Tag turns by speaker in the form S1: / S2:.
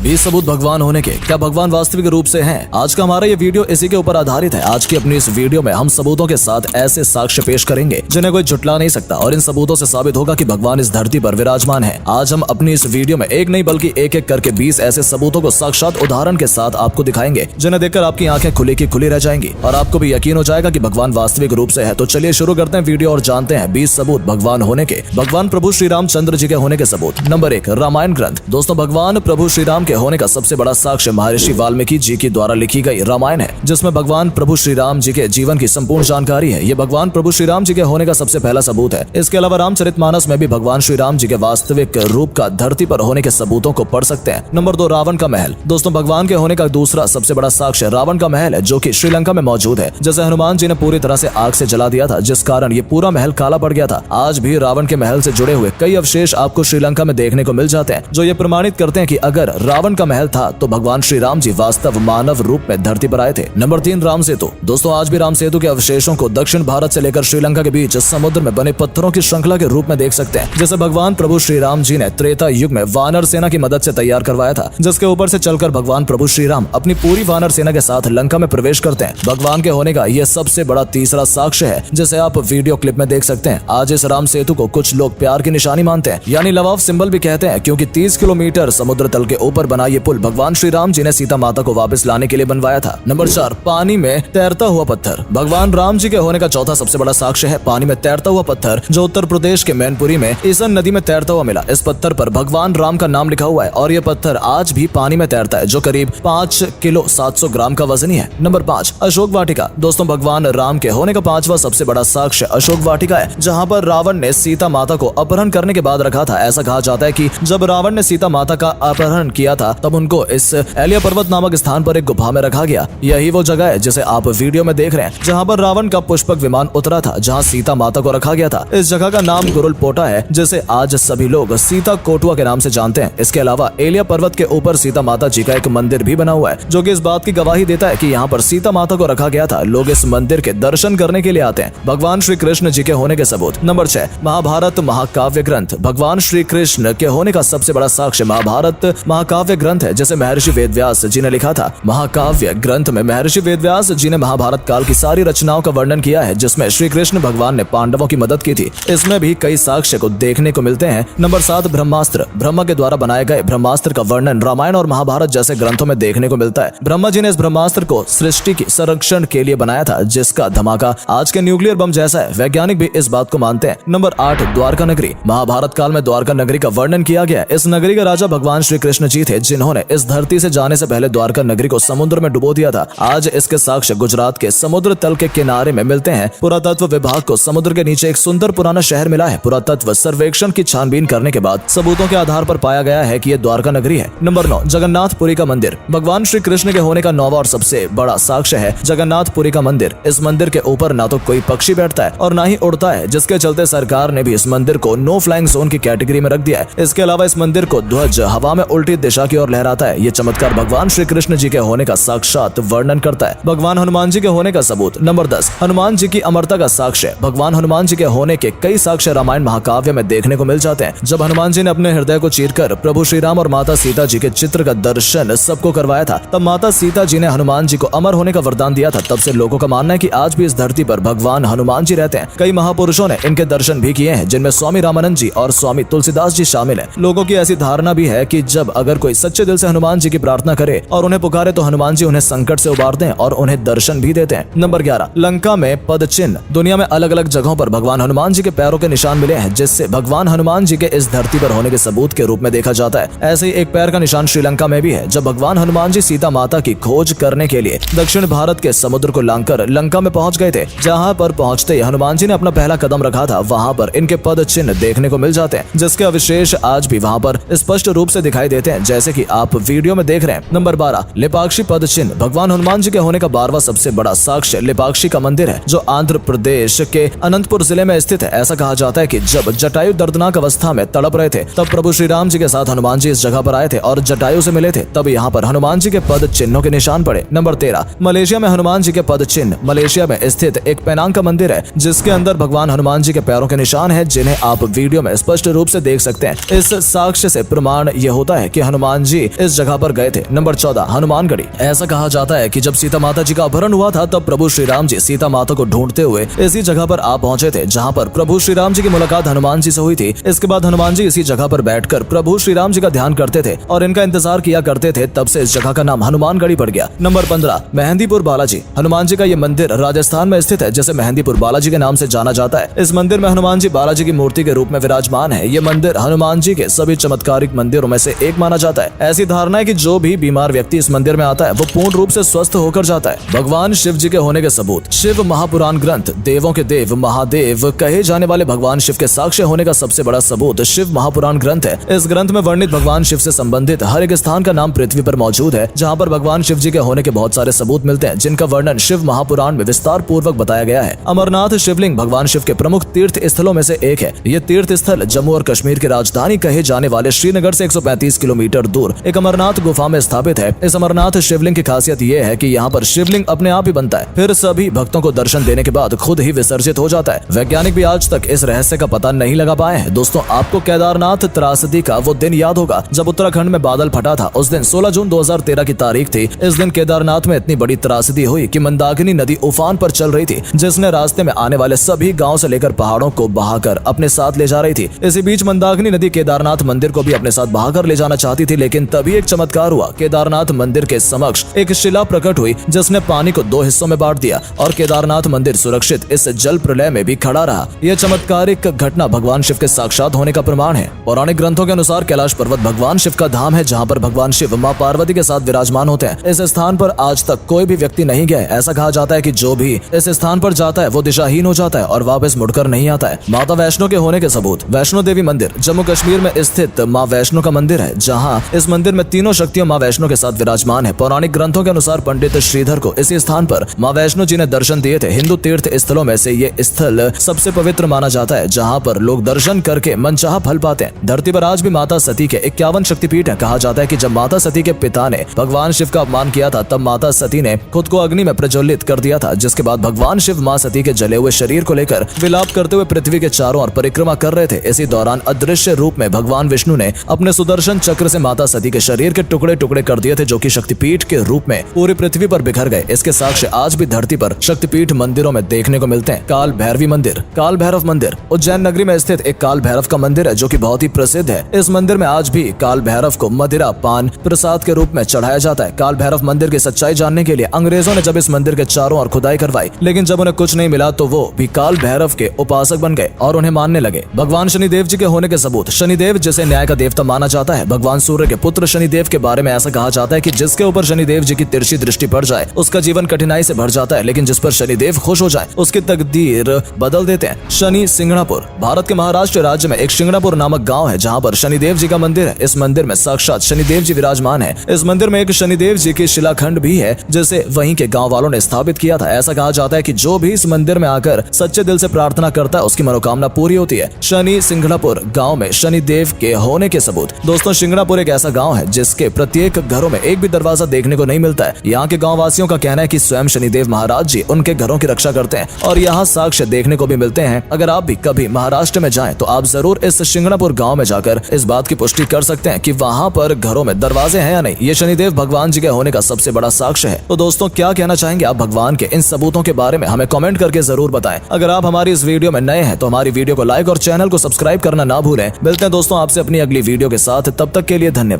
S1: 20 सबूत भगवान होने के, क्या भगवान वास्तविक रूप से हैं? आज का हमारा ये वीडियो इसी के ऊपर आधारित है। आज की अपनी इस वीडियो में हम सबूतों के साथ ऐसे साक्ष्य पेश करेंगे जिन्हें कोई झुटला नहीं सकता और इन सबूतों से साबित होगा कि भगवान इस धरती पर विराजमान है। आज हम अपनी इस वीडियो में एक नहीं बल्कि एक एक करके 20 ऐसे सबूतों को साक्षात उदाहरण के साथ आपको दिखाएंगे जिन्हें देखकर आपकी आंखें खुली की खुली रह जाएंगी और आपको भी यकीन हो जाएगा कि भगवान वास्तविक रूप से है। तो चलिए शुरू करते हैं वीडियो और जानते हैं 20 सबूत भगवान होने के, भगवान प्रभु श्री रामचंद्र जी के होने के सबूत। नंबर 1, रामायण ग्रंथ। दोस्तों, भगवान प्रभु श्री राम के होने का सबसे बड़ा साक्ष्य महर्षि वाल्मीकि जी के द्वारा लिखी गई रामायण है, जिसमें भगवान प्रभु श्री राम जी के जीवन की संपूर्ण जानकारी है। ये भगवान प्रभु श्री राम जी के होने का सबसे पहला सबूत है। इसके अलावा रामचरितमानस में भी भगवान श्री राम जी के वास्तविक रूप का धरती पर होने के सबूतों को पढ़ सकते हैं। नंबर 2, रावण का महल। दोस्तों, भगवान के होने का दूसरा सबसे बड़ा साक्ष्य रावण का महल है, जो कि श्रीलंका में मौजूद है। जैसे हनुमान जी ने पूरी तरह से आग से जला दिया था, जिस कारण ये पूरा महल काला पड़ गया था। आज भी रावण के महल से जुड़े हुए कई अवशेष आपको श्रीलंका में देखने को मिल जाते हैं, जो ये प्रमाणित करते हैं कि अगर रावण का महल था तो भगवान श्री राम जी वास्तव मानव रूप में धरती पर आए थे। नंबर 3, राम सेतु। दोस्तों, आज भी राम सेतु के अवशेषों को दक्षिण भारत से लेकर श्रीलंका के बीच समुद्र में बने पत्थरों की श्रृंखला के रूप में देख सकते हैं, जैसे भगवान प्रभु श्री राम जी ने त्रेता युग में वानर सेना की मदद से तैयार करवाया था, जिसके ऊपर से चलकर भगवान प्रभु श्री राम अपनी पूरी वानर सेना के साथ लंका में प्रवेश करते हैं। भगवान के होने का यह सबसे बड़ा तीसरा साक्ष्य है, जिसे आप वीडियो क्लिप में देख सकते हैं। आज इस राम सेतु को कुछ लोग प्यार की निशानी मानते हैं, यानी लव ऑफ सिंबल भी कहते हैं, क्योंकि 30 किलोमीटर समुद्र तल के ऊपर बना ये पुल भगवान श्री राम जी ने सीता माता को वापस लाने के लिए बनवाया था। नंबर 4, पानी में तैरता हुआ पत्थर। भगवान राम जी के होने का चौथा सबसे बड़ा साक्ष्य है पानी में तैरता हुआ पत्थर, जो उत्तर प्रदेश के मैनपुरी में ईसन नदी में तैरता हुआ मिला। इस पत्थर पर भगवान राम का नाम लिखा हुआ है और यह पत्थर आज भी पानी में तैरता है, जो करीब 5 किलो 700 ग्राम का वजनी है। नंबर 5, अशोक वाटिका। दोस्तों, भगवान राम के होने का पांचवा सबसे बड़ा साक्ष्य अशोक वाटिका है, जहाँ पर रावण ने सीता माता को अपहरण करने के बाद रखा था। ऐसा कहा जाता है कि जब रावण ने सीता माता का अपहरण किया था, तब उनको इस एलिया पर्वत नामक स्थान पर एक गुफा में रखा गया। यही वो जगह है जिसे आप वीडियो में देख रहे हैं, जहाँ पर रावण का पुष्पक विमान उतरा था, जहाँ सीता माता को रखा गया था। इस जगह का नाम गुरुल पोटा है, जिसे आज सभी लोग सीता कोटुआ के नाम से जानते हैं। इसके अलावा एलिया पर्वत के ऊपर सीता माता जी का एक मंदिर भी बना हुआ है, जो कि इस बात की गवाही देता है कि यहाँ पर सीता माता को रखा गया था। लोग इस मंदिर के दर्शन करने के लिए आते हैं। भगवान श्री कृष्ण जी के होने के सबूत। नंबर 6, महाभारत महाकाव्य ग्रंथ। भगवान श्री कृष्ण के होने का सबसे बड़ा साक्ष्य महाभारत महाकाव्य ग्रंथ है, जिसे महर्षि वेदव्यास जी ने लिखा था। महाकाव्य ग्रंथ में महर्षि वेदव्यास जी ने महाभारत काल की सारी रचनाओं का वर्णन किया है, जिसमें श्री कृष्ण भगवान ने पांडवों की मदद की थी। इसमें भी कई साक्ष्य को देखने को मिलते हैं। नंबर 7, ब्रह्मास्त्र। ब्रह्मा के द्वारा बनाए गए ब्रह्मास्त्र का वर्णन रामायण और महाभारत जैसे ग्रंथों में देखने को मिलता है। ब्रह्मा जी ने इस ब्रह्मास्त्र को सृष्टि की संरक्षण के लिए बनाया था, जिसका धमाका आज के न्यूक्लियर बम जैसा है। वैज्ञानिक भी इस बात को मानते हैं। नंबर 8, द्वारका नगरी। महाभारत काल में द्वारका नगरी का वर्णन किया गया। इस नगरी के राजा भगवान श्री कृष्ण जी थे, जिन्होंने इस धरती से जाने से पहले द्वारका नगरी को समुद्र में डुबो दिया था। आज इसके साक्ष्य गुजरात के समुद्र तल के किनारे में मिलते हैं। पुरातत्व विभाग को समुद्र के नीचे एक सुंदर पुराना शहर मिला है। पुरातत्व सर्वेक्षण की छानबीन करने के बाद सबूतों के आधार पर पाया गया है कि यह द्वारका नगरी है। नंबर 9, जगन्नाथपुरी का मंदिर। भगवान श्री कृष्ण के होने का 9वां और सबसे बड़ा साक्ष्य है जगन्नाथपुरी का मंदिर। इस मंदिर के ऊपर ना तो कोई पक्षी बैठता है और ना ही उड़ता है, जिसके चलते सरकार ने भी इस मंदिर को नो फ्लाइंग जोन की कैटेगरी में रख दिया है। इसके अलावा इस मंदिर को ध्वज हवा में उल्टी दिशा की ओर लहराता है। ये चमत्कार भगवान श्री कृष्ण जी के होने का साक्षात वर्णन करता है। भगवान हनुमान जी के होने का सबूत। नंबर 10, हनुमान जी की अमरता का साक्ष्य। भगवान हनुमान जी के होने के कई साक्ष्य रामायण महाकाव्य में देखने को मिल जाते हैं। जब हनुमान जी ने अपने हृदय को चीरकर प्रभु श्री राम और माता सीता जी के चित्र का दर्शन सबको करवाया था, तब माता सीता जी ने हनुमान जी को अमर होने का वरदान दिया था। तब से लोगों का मानना है कि आज भी इस धरती पर भगवान हनुमान जी रहते हैं। कई महापुरुषों ने इनके दर्शन भी किए हैं, जिनमें स्वामी रामानंद जी और स्वामी तुलसीदास जी शामिल हैं। लोगों की ऐसी धारणा भी है कि जब अगर कोई सच्चे दिल से हनुमान जी की प्रार्थना करे और उन्हें पुकारे, तो हनुमान जी उन्हें संकट से उबारते हैं और उन्हें दर्शन भी देते हैं। नंबर 11, लंका में पद चिन्ह। दुनिया में अलग अलग जगहों पर भगवान हनुमान जी के पैरों के निशान मिले हैं, जिससे भगवान हनुमान जी के इस धरती पर होने के सबूत के रूप में देखा जाता है। ऐसे ही एक पैर का निशान श्रीलंका में भी है, जब भगवान हनुमान जी सीता माता की खोज करने के लिए दक्षिण भारत के समुद्र को लांघकर लंका में पहुंच गए थे। जहां पर पहुंचते ही हनुमान जी ने अपना पहला कदम रखा था, वहां पर इनके पद चिन्ह देखने को मिल जाते हैं, जिसके अवशेष आज भी वहां पर स्पष्ट रूप से दिखाई देते हैं, जैसे कि आप वीडियो में देख रहे हैं। नंबर 12, लेपाक्षी पद चिन्ह। भगवान हनुमान जी के होने का 12वां सबसे बड़ा साक्ष्य लेपाक्षी का मंदिर है, जो आंध्र प्रदेश के अनंतपुर जिले में स्थित है। ऐसा कहा जाता है कि जब जटायु दर्दनाक अवस्था में तड़प रहे थे, तब प्रभु श्री राम जी के साथ हनुमान जी इस जगह पर आए थे और जटायु से मिले थे। तब यहाँ पर हनुमान जी के पद चिन्हों के निशान पड़े। नंबर 13, मलेशिया में हनुमान जी के पद चिन्ह। मलेशिया में स्थित एक पेनांग का मंदिर है, जिसके अंदर भगवान हनुमान जी के पैरों के निशान है, जिन्हें आप वीडियो में स्पष्ट रूप से देख सकते हैं। इस साक्ष्य से प्रमाण यह होता है कि हनुमान हनुमान जी इस जगह पर गए थे। नंबर 14, हनुमानगढ़ी। ऐसा कहा जाता है कि जब सीता माता जी का अपहरण हुआ था तब प्रभु श्री राम जी सीता माता को ढूंढते हुए इसी जगह पर आ पहुंचे थे, जहां पर प्रभु श्री राम जी की मुलाकात हनुमान जी से हुई थी। इसके बाद हनुमान जी इसी जगह पर बैठकर प्रभु श्री राम जी का ध्यान करते थे और इनका इंतजार किया करते थे, तब से इस जगह का नाम हनुमानगढ़ी पड़ गया। नंबर 15, मेहंदीपुर बालाजी। हनुमान जी का ये मंदिर राजस्थान में स्थित है, जिसे मेहंदीपुर बालाजी के नाम से जाना जाता है। इस मंदिर में हनुमान जी बालाजी की मूर्ति के रूप में विराजमान है। ये मंदिर हनुमान जी के सभी चमत्कारिक मंदिरों में से एक माना जाता है। ऐसी धारणा है कि जो भी बीमार व्यक्ति इस मंदिर में आता है वो पूर्ण रूप से स्वस्थ होकर जाता है। भगवान शिव जी के होने के सबूत। शिव महापुराण ग्रंथ, देवों के देव महादेव कहे जाने वाले भगवान शिव के साक्ष्य होने का सबसे बड़ा सबूत शिव महापुराण ग्रंथ है। इस ग्रंथ में वर्णित भगवान शिव से संबंधित हर एक स्थान का नाम पृथ्वी पर मौजूद है, जहाँ पर भगवान शिव जी के होने के बहुत सारे सबूत मिलते हैं, जिनका वर्णन शिव महापुराण में विस्तार पूर्वक बताया गया है। अमरनाथ शिवलिंग भगवान शिव के प्रमुख तीर्थ स्थलों में से एक है। ये तीर्थ स्थल जम्मू और कश्मीर की राजधानी कहे जाने वाले श्रीनगर से 135 किलोमीटर दूर एक अमरनाथ गुफा में स्थापित है। इस अमरनाथ शिवलिंग की खासियत ये है कि यहाँ पर शिवलिंग अपने आप ही बनता है, फिर सभी भक्तों को दर्शन देने के बाद खुद ही विसर्जित हो जाता है। वैज्ञानिक भी आज तक इस रहस्य का पता नहीं लगा पाए हैं। दोस्तों, आपको केदारनाथ त्रासदी का वो दिन याद होगा जब उत्तराखंड में बादल फटा था। उस दिन 16 जून 2013 की तारीख थी। इस दिन केदारनाथ में इतनी बड़ी त्रासदी हुई कि मंदाकिनी नदी उफान पर चल रही थी, जिसने रास्ते में आने वाले सभी गांव से लेकर पहाड़ों को बहाकर अपने साथ ले जा रही थी। इसी बीच मंदाकिनी नदी केदारनाथ मंदिर को भी अपने साथ बहाकर ले जाना चाहती थी, लेकिन तभी एक चमत्कार हुआ। केदारनाथ मंदिर के समक्ष एक शिला प्रकट हुई, जिसने पानी को 2 हिस्सों में बांट दिया और केदारनाथ मंदिर सुरक्षित इस जल प्रलय में भी खड़ा रहा। यह चमत्कारिक घटना भगवान शिव के साक्षात होने का प्रमाण है। पौराणिक ग्रंथों के अनुसार कैलाश पर्वत भगवान शिव का धाम है, जहाँ पर भगवान शिव माँ पार्वती के साथ विराजमान होते हैं। इस स्थान पर आज तक कोई भी व्यक्ति नहीं गया। ऐसा कहा जाता है कि जो भी इस स्थान पर जाता है वो दिशाहीन हो जाता है और वापस मुड़कर नहीं आता है। माता वैष्णो के होने के सबूत। वैष्णो देवी मंदिर जम्मू कश्मीर में स्थित माँ वैष्णो का मंदिर है, जहाँ इस मंदिर में तीनों शक्तियां माँ वैष्णो के साथ विराजमान है। पौराणिक ग्रंथों के अनुसार पंडित श्रीधर को इसी स्थान पर माँ वैष्णो जी ने दर्शन दिए थे। हिंदू तीर्थ स्थलों में से ये स्थल सबसे पवित्र माना जाता है, जहाँ पर लोग दर्शन करके मनचाहा फल पाते हैं। धरती पर आज भी माता सती के 51 शक्तिपीठ है। कहा जाता है कि जब माता सती के पिता ने भगवान शिव का अपमान किया था, तब माता सती ने खुद को अग्नि में प्रज्वलित कर दिया था, जिसके बाद भगवान शिव माँ सती के जले हुए शरीर को लेकर विलाप करते हुए पृथ्वी के चारों ओर परिक्रमा कर रहे थे। इसी दौरान अदृश्य रूप में भगवान विष्णु ने अपने सुदर्शन चक्र से माता सती के शरीर के टुकड़े टुकड़े कर दिए थे, जो कि शक्तिपीठ के रूप में पूरी पृथ्वी पर बिखर गए। इसके साक्ष्य आज भी धरती पर शक्तिपीठ मंदिरों में देखने को मिलते हैं। काल भैरवी मंदिर। काल भैरव मंदिर उज्जैन नगरी में स्थित एक काल भैरव का मंदिर है, जो कि बहुत ही प्रसिद्ध है। इस मंदिर में आज भी काल भैरव को मदिरा पान प्रसाद के रूप में चढ़ाया जाता है। काल भैरव मंदिर की सच्चाई जानने के लिए अंग्रेजों ने जब इस मंदिर के चारों ओर खुदाई करवाई, लेकिन जब उन्हें कुछ नहीं मिला तो वो भी काल भैरव के उपासक बन गए और उन्हें मानने लगे। भगवान शनिदेव जी के होने के सबूत। शनिदेव जिसे न्याय का देवता माना जाता है, भगवान सूर्य के पुत्र शनिदेव के बारे में ऐसा कहा जाता है कि जिसके ऊपर शनिदेव जी की तिरछी दृष्टि पड़ जाए उसका जीवन कठिनाई से भर जाता है, लेकिन जिस पर शनिदेव खुश हो जाए उसकी तकदीर बदल देते हैं। शनि सिंगणापुर। भारत के महाराष्ट्र राज्य में एक सिंगणापुर नामक गांव है, जहां पर शनिदेव जी का मंदिर है। इस मंदिर में साक्षात शनिदेव जी विराजमान है। इस मंदिर में एक शनिदेव जी की शिलाखंड भी है, जिसे वहीं के गांव वालों ने स्थापित किया था। ऐसा कहा जाता है कि जो भी इस मंदिर में आकर सच्चे दिल से प्रार्थना करता है उसकी मनोकामना पूरी होती है। शनि सिंगणापुर गांव में शनिदेव के होने के सबूत। दोस्तों, सिंगणापुर एक ऐसा गांव है जिसके प्रत्येक घरों में एक भी दरवाजा देखने को नहीं मिलता है। यहाँ के गाँव वासियों का कहना है कि स्वयं शनिदेव महाराज जी उनके घरों की रक्षा करते हैं और यहाँ साक्ष्य देखने को भी मिलते हैं। अगर आप भी कभी महाराष्ट्र में जाएं तो आप जरूर इस सिंगणापुर गांव में जाकर इस बात की पुष्टि कर सकते हैं कि वहाँ पर घरों में दरवाजे हैं या नहीं। ये शनिदेव भगवान जी के होने का सबसे बड़ा साक्ष्य है। तो दोस्तों, क्या कहना चाहेंगे आप भगवान के इन सबूतों के बारे में? हमें कमेंट करके जरूर बताएं। अगर आप हमारी इस वीडियो में नए हैं तो हमारी वीडियो को लाइक और चैनल को सब्सक्राइब करना ना भूलें। मिलते हैं दोस्तों आपसे अपनी अगली वीडियो के साथ। तब तक के लिए धन्यवाद।